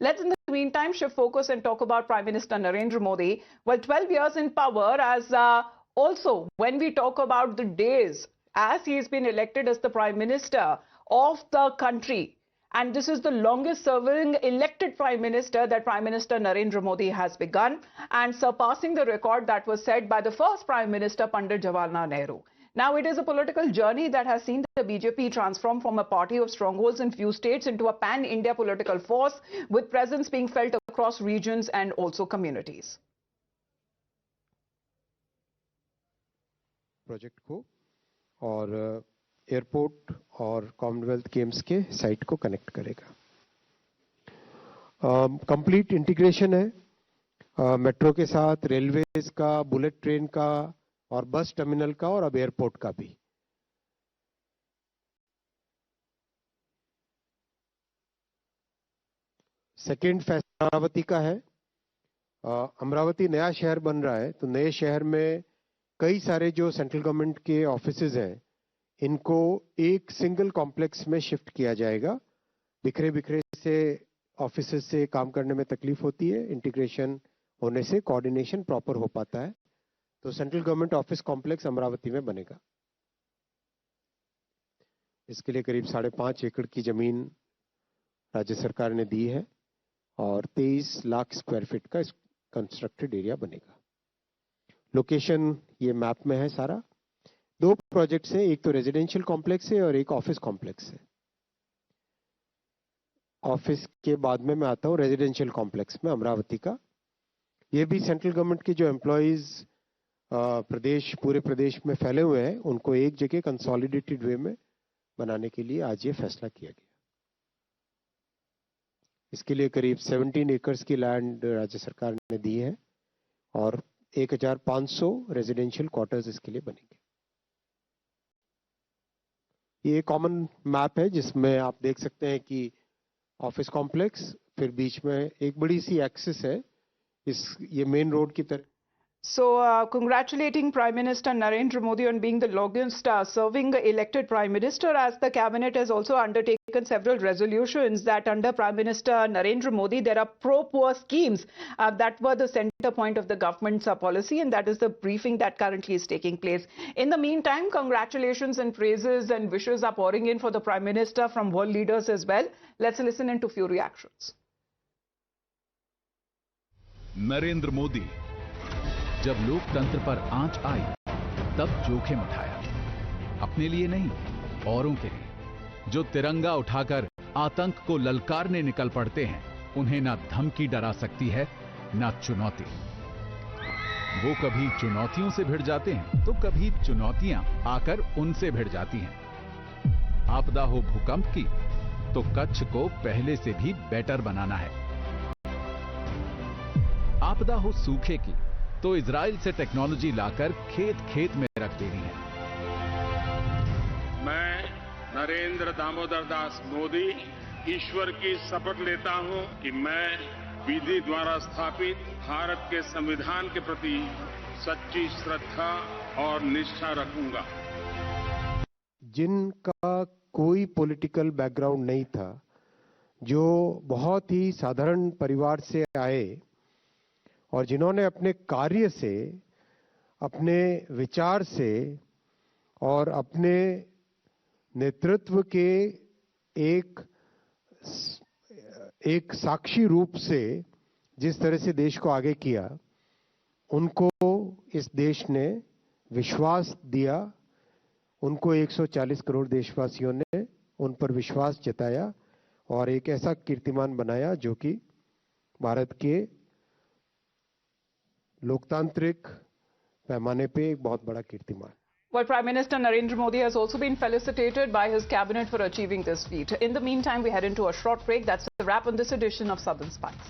Let's in the meantime shift focus and talk about Prime Minister Narendra Modi. Well, 12 years in power, as also when we talk about the days as he's been elected as the Prime Minister of the country. And this is the longest serving elected Prime Minister that Prime Minister Narendra Modi has begun, and surpassing the record that was set by the first Prime Minister Pandit Jawaharlal Nehru. Now it is a political journey that has seen the BJP transform from a party of strongholds in few states into a pan-India political force with presence being felt across regions and also communities. Project को और airport और Commonwealth games के site को connect करेगा। Complete integration है metro के साथ, railways का, बुलेट ट्रेन का और बस टर्मिनल का और अब एयरपोर्ट का भी। सेकेंड फैसला अमरावती का है। अमरावती नया शहर बन रहा है, तो नए शहर में कई सारे जो सेंट्रल गवर्नमेंट के ऑफिसेज हैं, इनको एक सिंगल कॉम्प्लेक्स में शिफ्ट किया जाएगा। बिखरे बिखरे से ऑफिसेज से काम करने में तकलीफ होती है, इंटीग्रेशन होने से कोऑर्डिनेशन प्रॉपर हो पाता है। तो central government office complex Amravati में बनेगा। इसके लिए करीब 5.5 एकड़ की जमीन राज्य सरकार ने दी है और 23 लाख स्क्वायर फीट का कंस्ट्रक्टेड एरिया बनेगा। लोकेशन ये मैप में है सारा। 2 प्रोजेक्ट्स हैं, एक तो रेजिडेंशियल कॉम्प्लेक्स है और एक ऑफिस कॉम्प्लेक्स है। ऑफिस के बाद में मैं आता हूँ रेजिडेंशियल कॉम्प्लेक्स में अमरावती का। ये भी सेंट्रल गवर्नमेंट के जो एम्प्लॉयज पूरे प्रदेश में फैले हुए हैं, उनको एक जगह कंसोलिडेटेड वे में बनाने के लिए आज ये फैसला किया गया। इसके लिए करीब 17 एकर्स की लैंड राज्य सरकार ने दी है और 1500 रेजिडेंशियल क्वार्टर्स इसके लिए बनेंगे। ये कॉमन मैप है जिसमें आप देख सकते हैं कि ऑफिस कॉम्प्लेक्स, फिर बीच में एक बड़ी सी एक्सिस है, ये मेन रोड की तरह। So, congratulating Prime Minister Narendra Modi on being the longest serving elected Prime Minister, as the cabinet has also undertaken several resolutions that under Prime Minister Narendra Modi there are pro-poor schemes that were the center point of the government's policy, and that is the briefing that currently is taking place. In the meantime, congratulations and praises and wishes are pouring in for the Prime Minister from world leaders as well. Let's listen into few reactions. Narendra Modi जब लोकतंत्र पर आंच आई तब जोखिम उठाया, अपने लिए नहीं औरों के लिए। जो तिरंगा उठाकर आतंक को ललकारने निकल पड़ते हैं, उन्हें ना धमकी डरा सकती है ना चुनौती। वो कभी चुनौतियों से भिड़ जाते हैं तो कभी चुनौतियां आकर उनसे भिड़ जाती हैं। आपदा हो भूकंप की तो कच्छ को पहले से भी बेटर बनाना है। आपदा हो सूखे की तो इजराइल से टेक्नोलॉजी लाकर खेत खेत में रख देनी है। मैं नरेंद्र दामोदर दास मोदी ईश्वर की शपथ लेता हूं कि मैं विधि द्वारा स्थापित भारत के संविधान के प्रति सच्ची श्रद्धा और निष्ठा रखूंगा। जिनका कोई पॉलिटिकल बैकग्राउंड नहीं था, जो बहुत ही साधारण परिवार से आए और जिन्होंने अपने कार्य से, अपने विचार से और अपने नेतृत्व के एक साक्षी रूप से जिस तरह से देश को आगे किया, उनको इस देश ने विश्वास दिया। उनको 140 करोड़ देशवासियों ने उन पर विश्वास जताया और एक ऐसा कीर्तिमान बनाया जो कि भारत के लोकतांत्रिक पैमाने पे एक बहुत बड़ा कीर्तिमान। Well, Prime Minister Narendra Modi has also been felicitated by his cabinet for achieving this feat. In the meantime, we head into a short break. That's a wrap on this edition of Southern Spice.